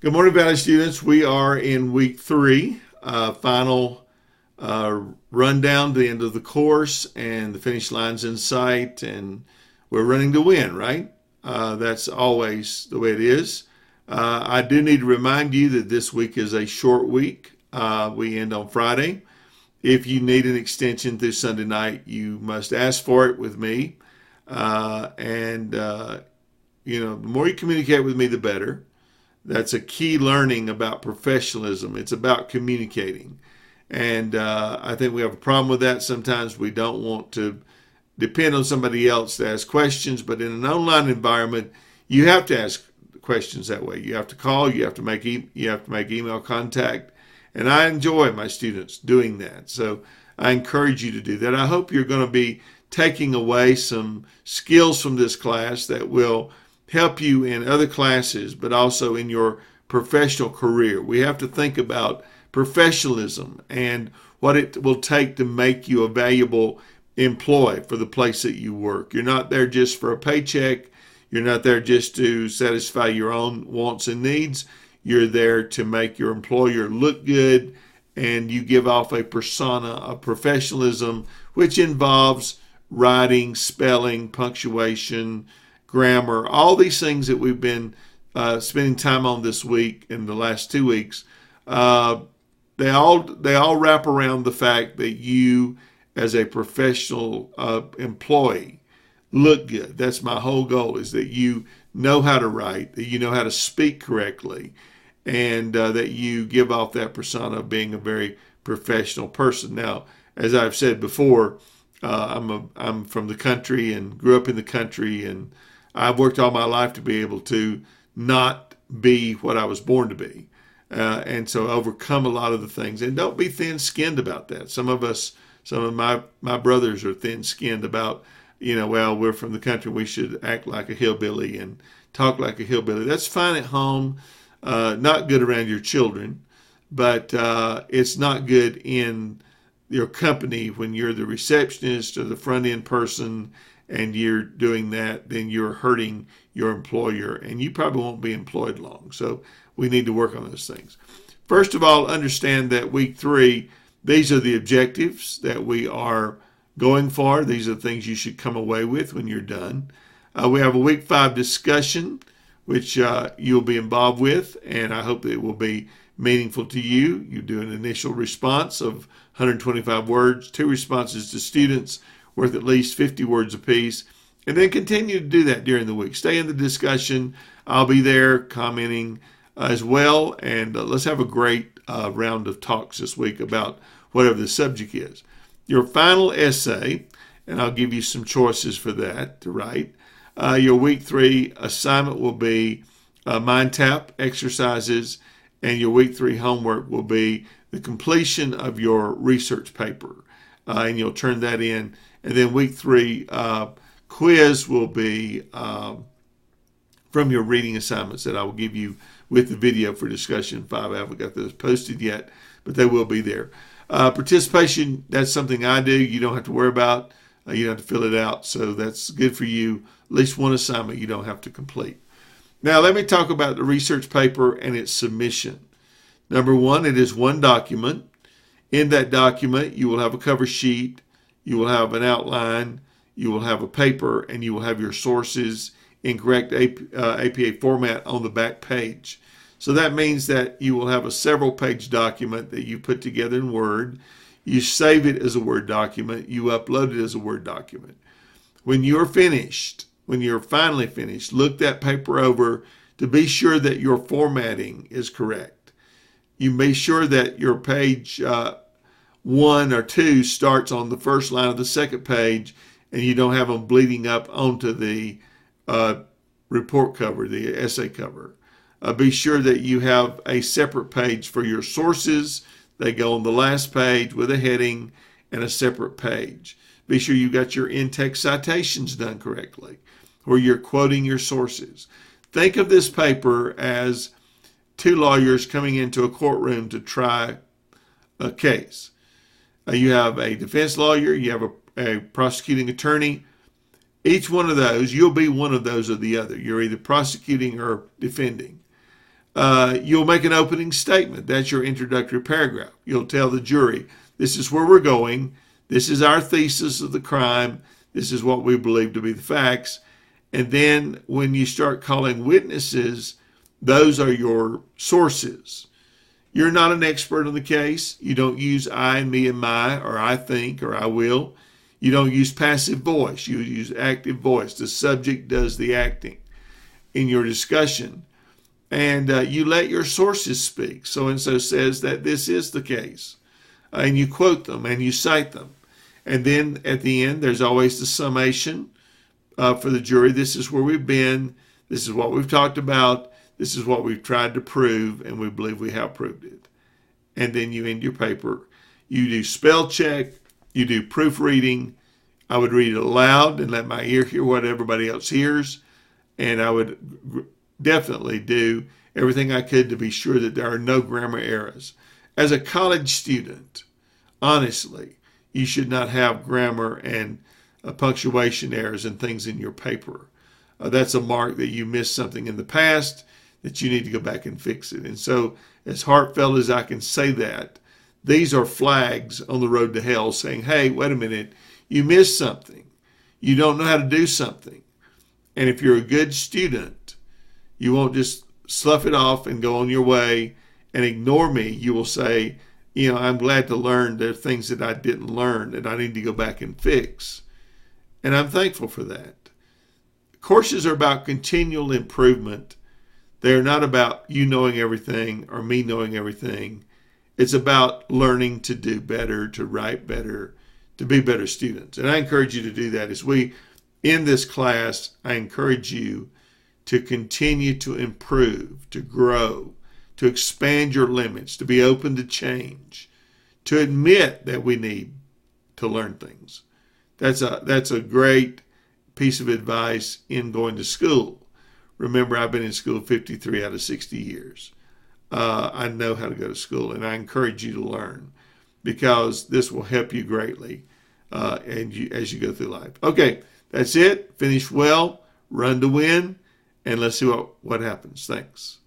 Good morning, Valley students. We are in week three, final rundown, the end of the course, and the finish line's in sight, and we're running to win, right? That's always the way it is. I do need to remind you that this week is a short week. We end on Friday. If you need an extension through Sunday night, you must ask for it with me. The more you communicate with me, the better. That's a key learning about professionalism. It's about communicating. And I think we have a problem with that. Sometimes we don't want to depend on somebody else to ask questions, but in an online environment, you have to ask questions that way. You have to call, you have to make email contact. And I enjoy my students doing that. So I encourage you to do that. I hope you're going to be taking away some skills from this class that will help you in other classes, but also in your professional career. We have to think about professionalism and what it will take to make you a valuable employee for the place that you work. You're not there just for a paycheck. You're not there just to satisfy your own wants and needs. You're there to make your employer look good, and you give off a persona of professionalism, which involves writing, spelling, punctuation, grammar, all these things that we've been spending time on this week and the last 2 weeks. They all wrap around the fact that you, as a professional employee, look good. That's my whole goal, is that you know how to write, that you know how to speak correctly, and that you give off that persona of being a very professional person. Now, as I've said before, I'm from the country and grew up in the country, and I've worked all my life to be able to not be what I was born to be. And so overcome a lot of the things. And don't be thin-skinned about that. Some of my brothers are thin-skinned about, well, we're from the country, we should act like a hillbilly and talk like a hillbilly. That's fine at home, not good around your children, but it's not good in your company when you're the receptionist or the front-end person and you're doing that, then you're hurting your employer, and you probably won't be employed long. So we need to work on those things. First of all, understand that week three, these are the objectives that we are going for. These are the things you should come away with when you're done. We have a week 5 discussion, which you'll be involved with, and I hope it will be meaningful to you. You do an initial response of 125 words, 2 responses to students worth at least 50 words apiece, and then continue to do that during the week. Stay in the discussion. I'll be there commenting as well, and let's have a great round of talks this week about whatever the subject is. Your final essay, and I'll give you some choices for that to write. Your week 3 assignment will be mind tap exercises, and your week 3 homework will be the completion of your research paper, and you'll turn that in. And then week 3 quiz will be from your reading assignments that I will give you with the video for discussion 5. I haven't got those posted yet, but they will be there. Participation, that's something I do. You don't have to worry about. You don't have to fill it out. So that's good for you. At least one assignment you don't have to complete. Now let me talk about the research paper and its submission. Number 1, it is one document. In that document, you will have a cover sheet. You will have an outline, you will have a paper, and you will have your sources in correct APA format on the back page. So that means that you will have a several-page document that you put together in Word. You save it as a Word document. You upload it as a Word document. When you're finished, when you're finally finished, look that paper over to be sure that your formatting is correct. You make sure that your page 1 or 2 starts on the first line of the second page, and you don't have them bleeding up onto the report cover, the essay cover. Be sure that you have a separate page for your sources. They go on the last page with a heading and a separate page. Be sure you got your in-text citations done correctly, where you're quoting your sources. Think of this paper as 2 lawyers coming into a courtroom to try a case. You have a defense lawyer, you have a prosecuting attorney. Each one of those, you'll be one of those or the other. You're either prosecuting or defending. You'll make an opening statement. That's your introductory paragraph. You'll tell the jury, this is where we're going. This is our thesis of the crime. This is what we believe to be the facts. And then when you start calling witnesses, those are your sources. You're not an expert on the case. You don't use I and me and my, or I think, or I will. You don't use passive voice. You use active voice. The subject does the acting in your discussion. And you let your sources speak. So-and-so says that this is the case. And you quote them and you cite them. And then at the end, there's always the summation for the jury. This is where we've been. This is what we've talked about. This is what we've tried to prove, and we believe we have proved it. And then you end your paper. You do spell check. You do proofreading. I would read it aloud and let my ear hear what everybody else hears. And I would definitely do everything I could to be sure that there are no grammar errors. As a college student, honestly, you should not have grammar and punctuation errors and things in your paper. That's a mark that you missed something in the past, that you need to go back and fix it. And so, as heartfelt as I can say that, these are flags on the road to hell saying, hey, wait a minute, you missed something. You don't know how to do something. And if you're a good student, you won't just slough it off and go on your way and ignore me. You will say, I'm glad to learn there are things that I didn't learn that I need to go back and fix. And I'm thankful for that. Courses are about continual improvement. They're not about you knowing everything or me knowing everything. It's about learning to do better, to write better, to be better students. And I encourage you to do that. As we end this class, I encourage you to continue to improve, to grow, to expand your limits, to be open to change, to admit that we need to learn things. That's a great piece of advice in going to school. Remember, I've been in school 53 out of 60 years. I know how to go to school, and I encourage you to learn because this will help you greatly as you go through life. Okay, that's it. Finish well, run to win, and let's see what happens. Thanks.